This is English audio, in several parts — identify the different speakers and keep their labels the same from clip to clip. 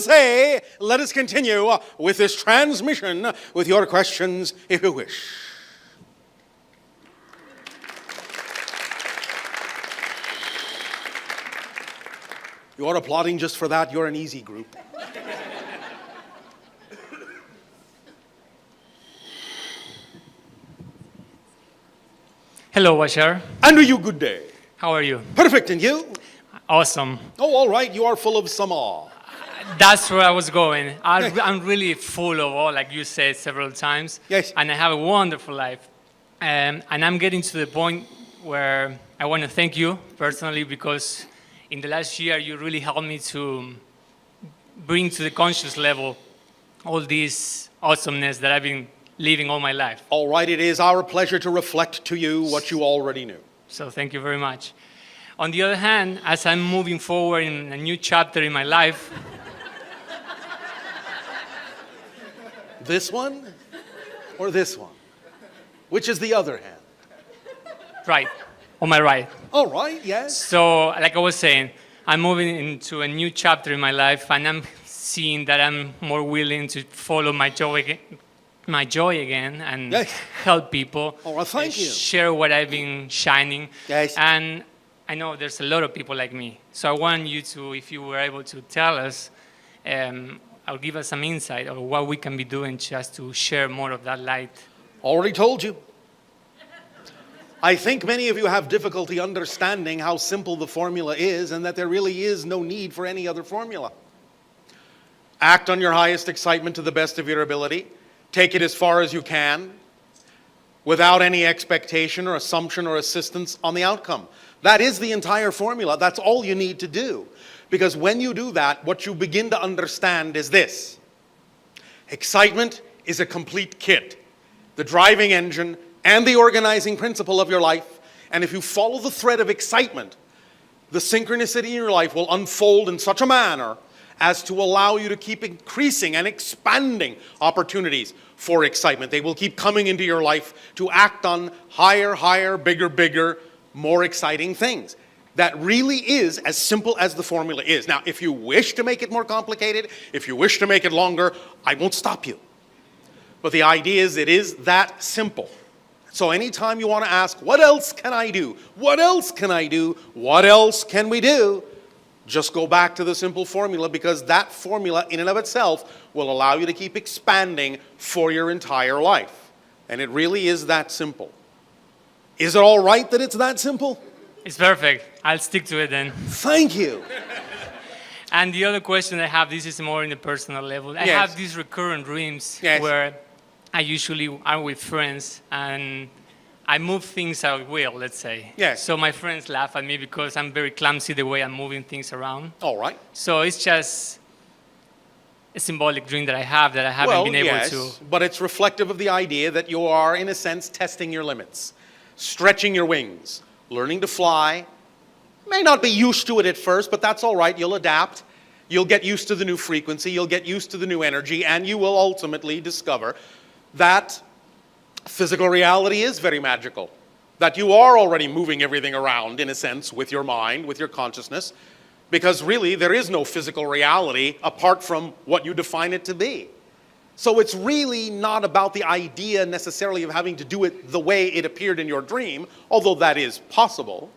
Speaker 1: say, let us continue with this transmission with your questions, if you wish. You're applauding just for that. You're an easy group.
Speaker 2: Hello, Bashar.
Speaker 1: And to you, good day.
Speaker 2: How are you?
Speaker 1: Perfect, and you?
Speaker 2: Awesome.
Speaker 1: Oh, all right, you are full of some awe.
Speaker 2: That's where I was going. I'm really full of all, like you said several times.
Speaker 1: Yes.
Speaker 2: And I have a wonderful life. And I'm getting to the point where I want to thank you personally, because in the last year you really helped me to bring to the conscious level all this awesomeness that I've been living all my life.
Speaker 1: All right, it is our pleasure to reflect to you what you already knew.
Speaker 2: So thank you very much. On the other hand, as I'm moving forward in a new chapter in my life,
Speaker 1: This one or this one? Which is the other hand?
Speaker 2: right, on my right.
Speaker 1: All right, yes.
Speaker 2: So, like I was saying, I'm moving into a new chapter in my life, and I'm seeing that I'm more willing to follow my joy again, and
Speaker 1: Yes.
Speaker 2: help people.
Speaker 1: Oh, well, thank
Speaker 2: and
Speaker 1: you.
Speaker 2: Share what I've been shining.
Speaker 1: Yes.
Speaker 2: And I know there's a lot of people like me. So I want you to, if you were able to tell us, or give us some insight of what we can be doing just to share more of that light.
Speaker 1: Already told you. I think many of you have difficulty understanding how simple the formula is and that there really is no need for any other formula. Act on your highest excitement to the best of your ability. Take it as far as you can without any expectation or assumption or assistance on the outcome. That is the entire formula. That's all you need to do. Because when you do that, what you begin to understand is this. Excitement is a complete kit, the driving engine and the organizing principle of your life. And if you follow the thread of excitement, the synchronicity in your life will unfold in such a manner as to allow you to keep increasing and expanding opportunities for excitement. They will keep coming into your life to act on higher, bigger, more exciting things. That really is as simple as the formula is. Now, if you wish to make it more complicated, if you wish to make it longer, I won't stop you. But the idea is it is that simple. So anytime you want to ask, what else can I do? What else can I do? What else can we do? Just go back to the simple formula, because that formula in and of itself will allow you to keep expanding for your entire life. And it really is that simple. Is it all right that it's that simple?
Speaker 2: It's perfect. I'll stick to it then.
Speaker 1: Thank you.
Speaker 2: And the other question I have, this is more in the personal level. I
Speaker 1: Yes.
Speaker 2: have these recurrent dreams
Speaker 1: Yes.
Speaker 2: where I usually am with friends and I move things at will, let's say.
Speaker 1: Yes.
Speaker 2: So my friends laugh at me because I'm very clumsy the way I'm moving things around.
Speaker 1: All right.
Speaker 2: So it's just a symbolic dream that I have that I haven't been able to.
Speaker 1: But it's reflective of the idea that you are, in a sense, testing your limits, stretching your wings, learning to fly. May not be used to it at first, but that's all right. You'll adapt. You'll get used to the new frequency. You'll get used to the new energy, and you will ultimately discover that physical reality is very magical, that you are already moving everything around, in a sense, with your mind, with your consciousness, because really there is no physical reality apart from what you define it to be. So it's really not about the idea necessarily of having to do it the way it appeared in your dream, although that is possible.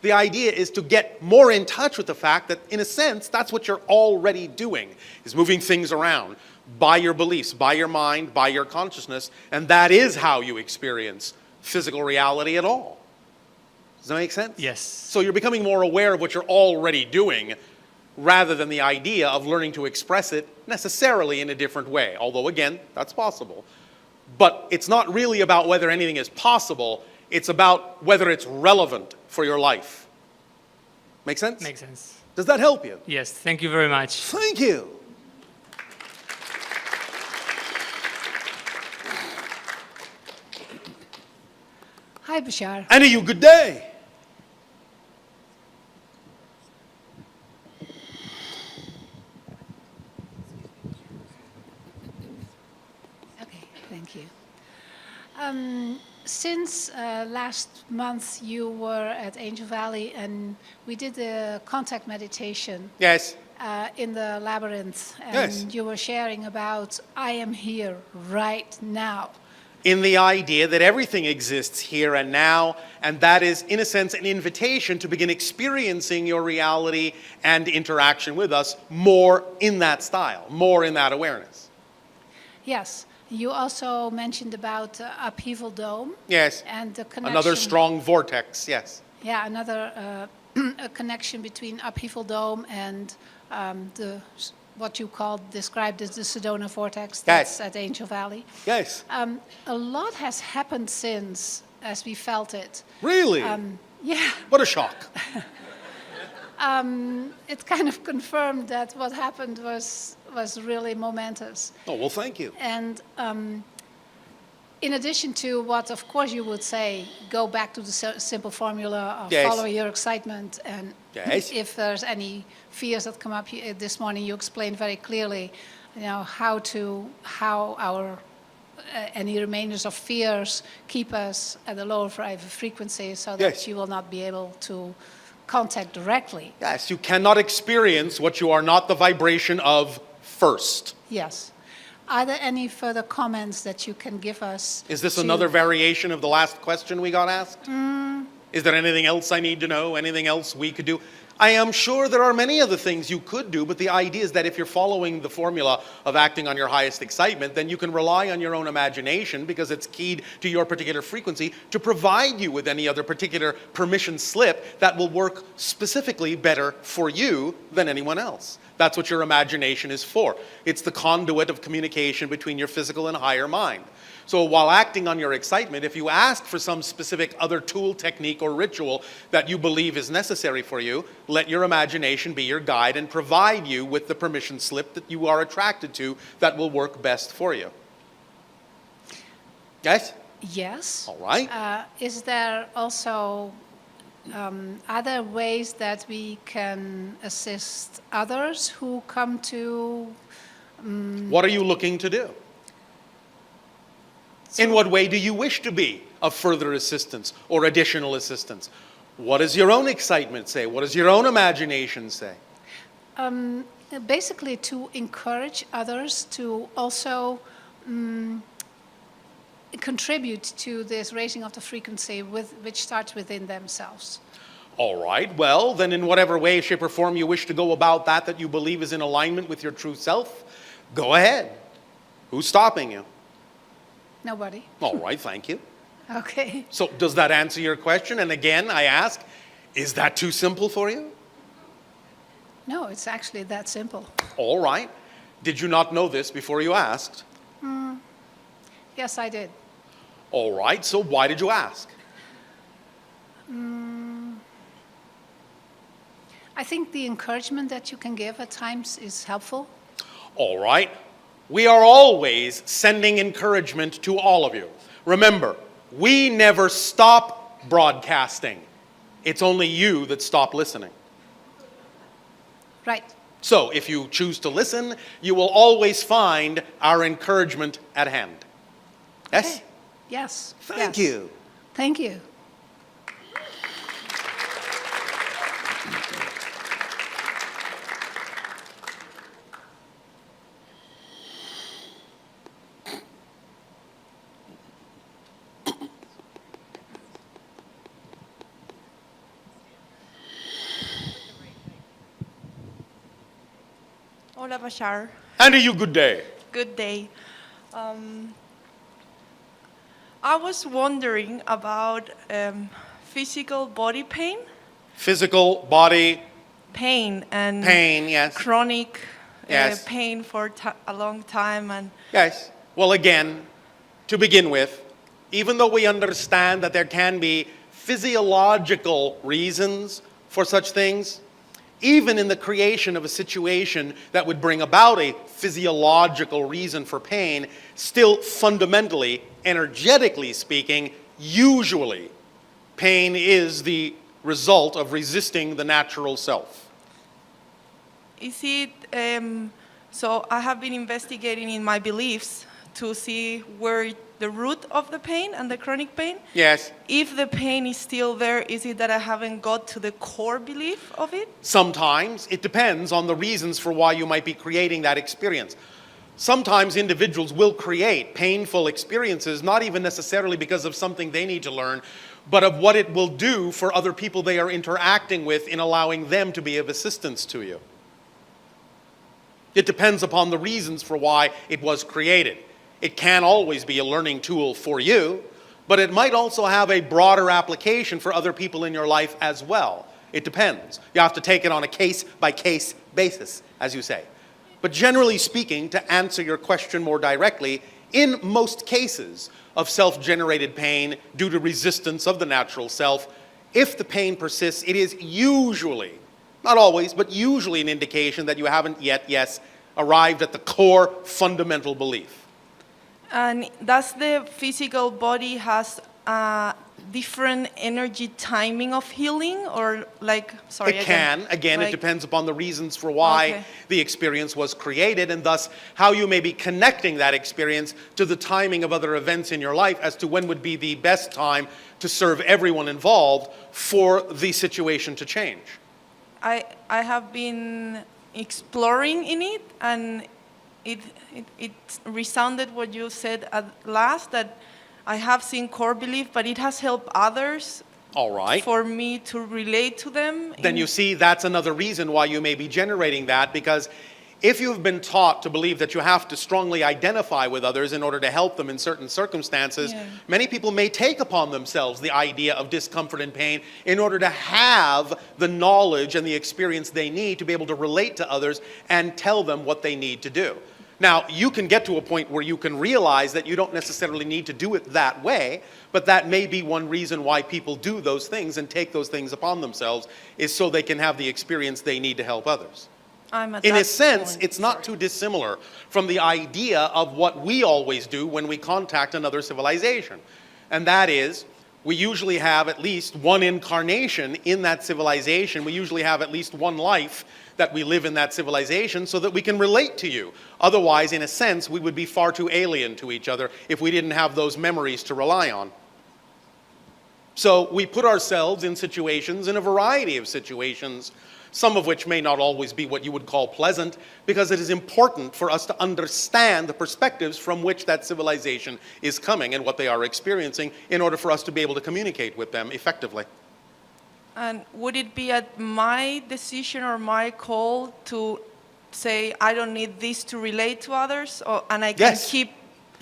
Speaker 1: The idea is to get more in touch with the fact that, in a sense, that's what you're already doing, is moving things around by your beliefs, by your mind, by your consciousness, and that is how you experience physical reality at all. Does that make sense?
Speaker 2: Yes.
Speaker 1: So you're becoming more aware of what you're already doing, rather than the idea of learning to express it necessarily in a different way. Although, again, that's possible. But it's not really about whether anything is possible. It's about whether it's relevant for your life. Make sense?
Speaker 2: Makes sense.
Speaker 1: Does that help you?
Speaker 2: Yes, thank you very much.
Speaker 1: Thank you.
Speaker 3: Hi, Bashar.
Speaker 1: And to you, good day.
Speaker 3: Okay, thank you. Since last month you were at Angel Valley and we did a contact meditation.
Speaker 1: Yes.
Speaker 3: in the labyrinth, and
Speaker 1: Yes.
Speaker 3: you were sharing about, I am here right now.
Speaker 1: In the idea that everything exists here and now, and that is, in a sense, an invitation to begin experiencing your reality and interaction with us more in that style, more in that awareness.
Speaker 3: Yes. You also mentioned about upheaval dome.
Speaker 1: Yes.
Speaker 3: And the connection.
Speaker 1: Another strong vortex, yes.
Speaker 3: Yeah, another a connection between upheaval dome and what you described as the Sedona vortex that's
Speaker 1: Yes.
Speaker 3: at Angel Valley.
Speaker 1: Yes.
Speaker 3: A lot has happened since, as we felt it.
Speaker 1: Really?
Speaker 3: Yeah,
Speaker 1: What a shock.
Speaker 3: it kind of confirmed that what happened was really momentous.
Speaker 1: Oh, well, thank you.
Speaker 3: And in addition to what, of course, you would say, go back to the simple formula of
Speaker 1: Yes.
Speaker 3: follow your excitement. And
Speaker 1: Yes.
Speaker 3: if there's any fears that come up this morning, you explained very clearly, how our any remainders of fears keep us at a lower frequency, so that
Speaker 1: Yes.
Speaker 3: you will not be able to contact directly.
Speaker 1: Yes, you cannot experience what you are not the vibration of first.
Speaker 3: Yes. Are there any further comments that you can give us?
Speaker 1: Is this
Speaker 3: to-
Speaker 1: another variation of the last question we got asked? Is there anything else I need to know? Anything else we could do? I am sure there are many other things you could do, but the idea is that if you're following the formula of acting on your highest excitement, then you can rely on your own imagination, because it's keyed to your particular frequency, to provide you with any other particular permission slip that will work specifically better for you than anyone else. That's what your imagination is for. It's the conduit of communication between your physical and higher mind. So while acting on your excitement, if you ask for some specific other tool, technique, or ritual that you believe is necessary for you, let your imagination be your guide and provide you with the permission slip that you are attracted to that will work best for you. Yes?
Speaker 3: Yes.
Speaker 1: All right.
Speaker 3: Is there also other ways that we can assist others who come to...
Speaker 1: What are you looking to do? In what way do you wish to be of further assistance or additional assistance? What does your own excitement say? What does your own imagination say?
Speaker 3: Basically, to encourage others to also contribute to this raising of the frequency which starts within themselves.
Speaker 1: All right, well, then in whatever way, shape, or form you wish to go about that you believe is in alignment with your true self, go ahead. Who's stopping you?
Speaker 3: Nobody.
Speaker 1: All right, thank you.
Speaker 3: Okay.
Speaker 1: So does that answer your question? And again, I ask, is that too simple for you?
Speaker 3: No, it's actually that simple.
Speaker 1: All right. Did you not know this before you asked?
Speaker 3: Yes, I did.
Speaker 1: All right, so why did you ask?
Speaker 3: I think the encouragement that you can give at times is helpful.
Speaker 1: All right. We are always sending encouragement to all of you. Remember, we never stop broadcasting. It's only you that stop listening.
Speaker 3: Right.
Speaker 1: So if you choose to listen, you will always find our encouragement at hand. Yes?
Speaker 3: Okay. Yes.
Speaker 1: Thank
Speaker 3: yes.
Speaker 1: you.
Speaker 3: Thank you.
Speaker 4: Hola, Bashar.
Speaker 1: And to you, good day.
Speaker 4: Good day. I was wondering about physical body pain.
Speaker 1: Physical, body,
Speaker 4: Pain and
Speaker 1: pain, yes.
Speaker 4: chronic
Speaker 1: Yes.
Speaker 4: pain for a long time. And
Speaker 1: Yes. Well, again, to begin with, even though we understand that there can be physiological reasons for such things, even in the creation of a situation that would bring about a physiological reason for pain, still fundamentally, energetically speaking, usually pain is the result of resisting the natural self.
Speaker 4: is it, so I have been investigating in my beliefs to see where the root of the pain and the chronic pain?
Speaker 1: Yes.
Speaker 4: If the pain is still there, is it that I haven't got to the core belief of it?
Speaker 1: Sometimes it depends on the reasons for why you might be creating that experience. Sometimes individuals will create painful experiences, not even necessarily because of something they need to learn, but of what it will do for other people they are interacting with in allowing them to be of assistance to you. It depends upon the reasons for why it was created. It can always be a learning tool for you, but it might also have a broader application for other people in your life as well. It depends. You have to take it on a case-by-case basis, as you say. But generally speaking, to answer your question more directly, in most cases of self-generated pain due to resistance of the natural self, if the pain persists, it is usually, not always, but usually an indication that you haven't yet, yes, arrived at the core fundamental belief.
Speaker 4: And does the physical body has a different energy timing of healing, or like, sorry,
Speaker 1: It can. Again,
Speaker 4: like,
Speaker 1: it depends upon the reasons for why
Speaker 4: Okay.
Speaker 1: the experience was created, and thus how you may be connecting that experience to the timing of other events in your life as to when would be the best time to serve everyone involved for the situation to change.
Speaker 4: I have been exploring in it, and it resounded what you said at last, that I have seen core belief, but it has helped others
Speaker 1: All right.
Speaker 4: for me to relate to them.
Speaker 1: Then you see that's another reason why you may be generating that, because if you've been taught to believe that you have to strongly identify with others in order to help them in certain circumstances,
Speaker 4: Yeah.
Speaker 1: many people may take upon themselves the idea of discomfort and pain in order to have the knowledge and the experience they need to be able to relate to others and tell them what they need to do. Now, you can get to a point where you can realize that you don't necessarily need to do it that way, but that may be one reason why people do those things and take those things upon themselves, is so they can have the experience they need to help others.
Speaker 4: I'm at
Speaker 1: In
Speaker 4: that
Speaker 1: a sense,
Speaker 4: point.
Speaker 1: it's not too dissimilar from the idea of what we always do when we contact another civilization. And that is, we usually have at least one incarnation in that civilization. We usually have at least one life that we live in that civilization so that we can relate to you. Otherwise, in a sense, we would be far too alien to each other if we didn't have those memories to rely on. So we put ourselves in situations, in a variety of situations, some of which may not always be what you would call pleasant, because it is important for us to understand the perspectives from which that civilization is coming and what they are experiencing in order for us to be able to communicate with them effectively.
Speaker 4: And would it be at my decision or my call to say, I don't need this to relate to others, and I can
Speaker 1: Yes.
Speaker 4: keep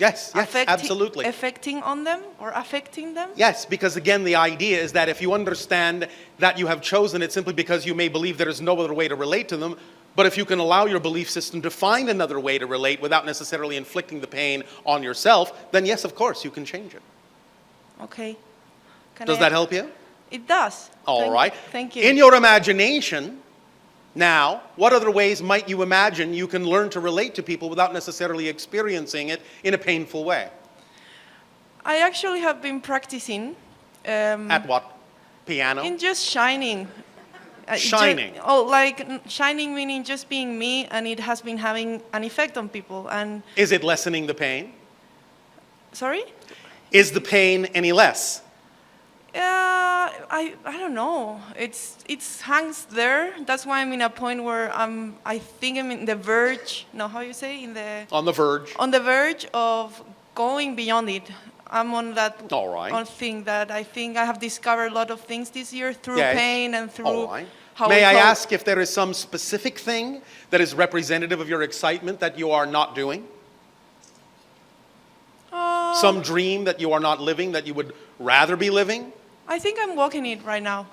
Speaker 1: Yes, absolutely.
Speaker 4: affecting on them or affecting them?
Speaker 1: Yes, because again, the idea is that if you understand that you have chosen it simply because you may believe there is no other way to relate to them, but if you can allow your belief system to find another way to relate without necessarily inflicting the pain on yourself, then yes, of course, you can change it.
Speaker 4: Okay.
Speaker 1: Does that help you?
Speaker 4: It does.
Speaker 1: All right.
Speaker 4: Thank you.
Speaker 1: In your imagination, now, what other ways might you imagine you can learn to relate to people without necessarily experiencing it in a painful way?
Speaker 4: I actually have been practicing.
Speaker 1: At what? Piano?
Speaker 4: In just shining.
Speaker 1: Shining.
Speaker 4: Shining meaning just being me, and it has been having an effect on people. And
Speaker 1: Is it lessening the pain?
Speaker 4: sorry?
Speaker 1: Is the pain any less?
Speaker 4: I don't know. It's hangs there. That's why I'm in a point where I think I'm in the verge. No, how you say
Speaker 1: On the verge?
Speaker 4: on the verge of going beyond it. I'm on that
Speaker 1: All right.
Speaker 4: on thing that I think I have discovered a lot of things this year through
Speaker 1: Yes.
Speaker 4: pain and through
Speaker 1: All right.
Speaker 4: how
Speaker 1: May
Speaker 4: we
Speaker 1: I
Speaker 4: cope.
Speaker 1: ask if there is some specific thing that is representative of your excitement that you are not doing? Some dream that you are not living that you would rather be living?
Speaker 4: I think I'm walking it right now.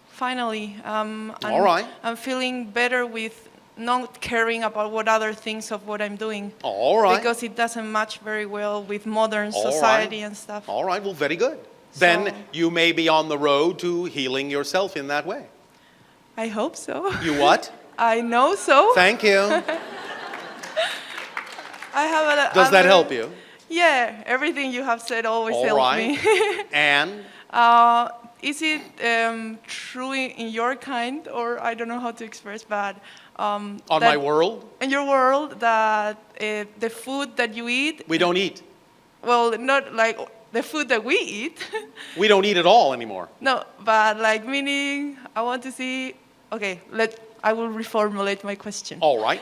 Speaker 4: Finally.
Speaker 1: All right.
Speaker 4: I'm feeling better with not caring about what other thinks of what I'm doing.
Speaker 1: All right.
Speaker 4: Because it doesn't match very well with modern
Speaker 1: All
Speaker 4: society
Speaker 1: right.
Speaker 4: and stuff.
Speaker 1: All right, well, very good. Then
Speaker 4: So-
Speaker 1: you may be on the road to healing yourself in that way.
Speaker 4: I hope so.
Speaker 1: You what?
Speaker 4: I know so.
Speaker 1: Thank you.
Speaker 4: I have
Speaker 1: Does that help you?
Speaker 4: Yeah, everything you have said always
Speaker 1: All
Speaker 4: helps
Speaker 1: right.
Speaker 4: me.
Speaker 1: And
Speaker 4: Is it true in your kind, or I don't know how to express, but
Speaker 1: on
Speaker 4: that
Speaker 1: my world,
Speaker 4: in your world that the food that you eat,
Speaker 1: we don't eat.
Speaker 4: well, not like the food that we eat.
Speaker 1: We don't eat it all anymore.
Speaker 4: No, but like meaning I want to see. Okay, I will reformulate my question.
Speaker 1: All right.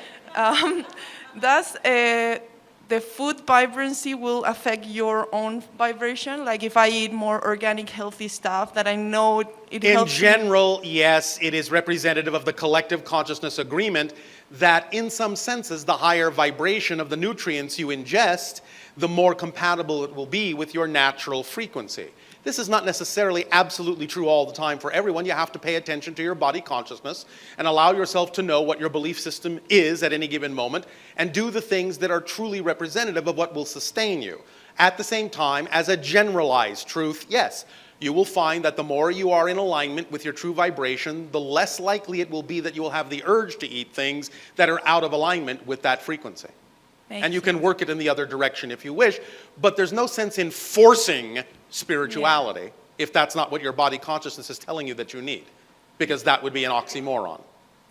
Speaker 4: Does the food vibrancy will affect your own vibration? Like if I eat more organic, healthy stuff, that I know it
Speaker 1: In
Speaker 4: helps me?
Speaker 1: general, yes, it is representative of the collective consciousness agreement that in some senses, the higher vibration of the nutrients you ingest, the more compatible it will be with your natural frequency. This is not necessarily absolutely true all the time for everyone. You have to pay attention to your body consciousness and allow yourself to know what your belief system is at any given moment and do the things that are truly representative of what will sustain you. At the same time, as a generalized truth, yes, you will find that the more you are in alignment with your true vibration, the less likely it will be that you will have the urge to eat things that are out of alignment with that frequency. And you can work it in the other direction if you wish, but there's no sense in forcing spirituality if that's not what your body consciousness is telling you that you need, because that would be an oxymoron.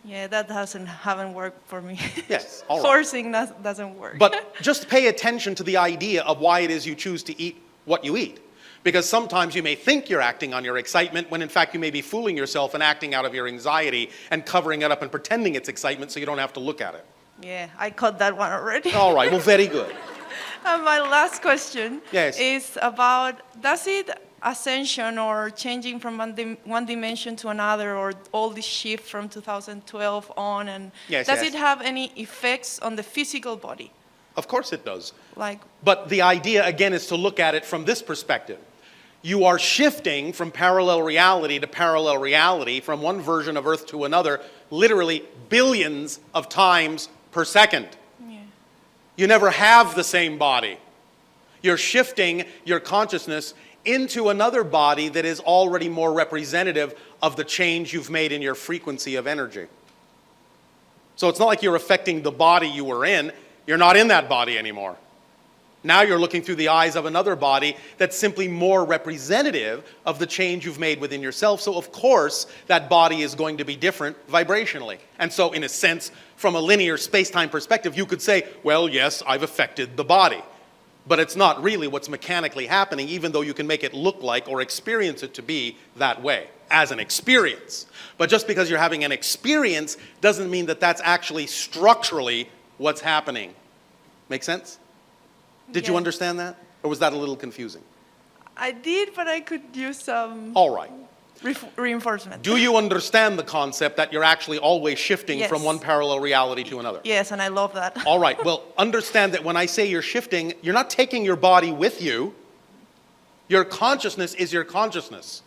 Speaker 4: Yeah, that haven't worked for me.
Speaker 1: Yes, all right.
Speaker 4: Forcing doesn't work.
Speaker 1: But just pay attention to the idea of why it is you choose to eat what you eat. Because sometimes you may think you're acting on your excitement when in fact you may be fooling yourself and acting out of your anxiety and covering it up and pretending it's excitement so you don't have to look at it.
Speaker 4: Yeah, I caught that one already.
Speaker 1: All right, well, very good.
Speaker 4: And my last question
Speaker 1: Yes.
Speaker 4: is about, does it ascension or changing from one dimension to another, or all this shift from 2012 on, and does it have any effects on the physical body?
Speaker 1: Of course it does.
Speaker 4: Like,
Speaker 1: But the idea, again, is to look at it from this perspective. You are shifting from parallel reality to parallel reality, from one version of Earth to another, literally billions of times per second.
Speaker 4: yeah.
Speaker 1: You never have the same body. You're shifting your consciousness into another body that is already more representative of the change you've made in your frequency of energy. So it's not like you're affecting the body you were in. You're not in that body anymore. Now you're looking through the eyes of another body that's simply more representative of the change you've made within yourself. So of course, that body is going to be different vibrationally. And so in a sense, from a linear space-time perspective, you could say, well, yes, I've affected the body. But it's not really what's mechanically happening, even though you can make it look like or experience it to be that way, as an experience. But just because you're having an experience doesn't mean that that's actually structurally what's happening. Make sense? Did you
Speaker 4: Yes.
Speaker 1: understand that? Or was that a little confusing?
Speaker 4: I did, but I could use some
Speaker 1: All right.
Speaker 4: reinforcement.
Speaker 1: Do you understand the concept that you're actually always shifting
Speaker 4: Yes.
Speaker 1: from one parallel reality to another?
Speaker 4: Yes, and I love that.
Speaker 1: All right. Well, understand that when I say you're shifting, you're not taking your body with you. Your consciousness is your consciousness.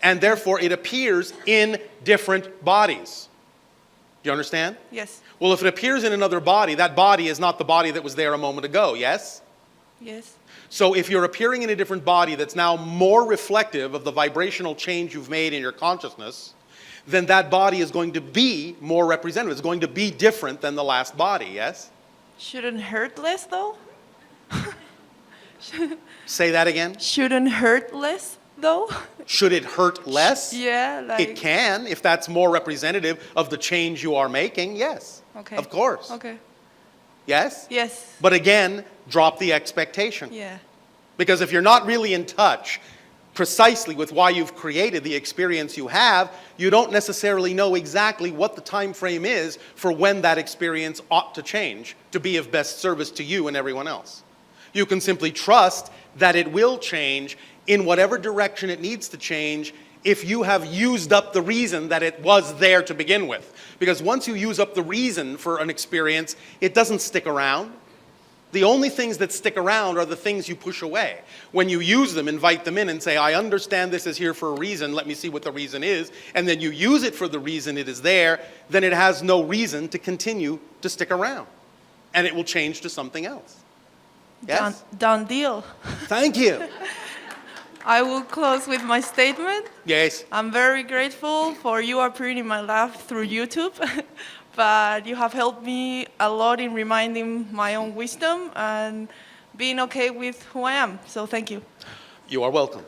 Speaker 1: And therefore, it appears in different bodies. Do you understand?
Speaker 4: Yes,
Speaker 1: Well, if it appears in another body, that body is not the body that was there a moment ago, yes?
Speaker 4: yes.
Speaker 1: So if you're appearing in a different body that's now more reflective of the vibrational change you've made in your consciousness, then that body is going to be more representative. It's going to be different than the last body, yes?
Speaker 4: Shouldn't hurt less, though?
Speaker 1: Say that again.
Speaker 4: Shouldn't hurt less, though?
Speaker 1: Should it hurt less?
Speaker 4: Yeah, like...
Speaker 1: It can, if that's more representative of the change you are making, yes.
Speaker 4: Okay.
Speaker 1: Of course.
Speaker 4: Okay.
Speaker 1: Yes?
Speaker 4: Yes.
Speaker 1: But again, drop the expectation.
Speaker 4: Yeah.
Speaker 1: Because if you're not really in touch precisely with why you've created the experience you have, you don't necessarily know exactly what the time frame is for when that experience ought to change to be of best service to you and everyone else. You can simply trust that it will change in whatever direction it needs to change if you have used up the reason that it was there to begin with. Because once you use up the reason for an experience, it doesn't stick around. The only things that stick around are the things you push away. When you use them, invite them in and say, I understand this is here for a reason, let me see what the reason is, and then you use it for the reason it is there, then it has no reason to continue to stick around. And it will change to something else. Yes?
Speaker 4: Done deal.
Speaker 1: Thank you.
Speaker 4: I will close with my statement.
Speaker 1: Yes.
Speaker 4: I'm very grateful for you appearing in my life through YouTube, but you have helped me a lot in reminding my own wisdom and being okay with who I am. So thank you.
Speaker 1: You are welcome.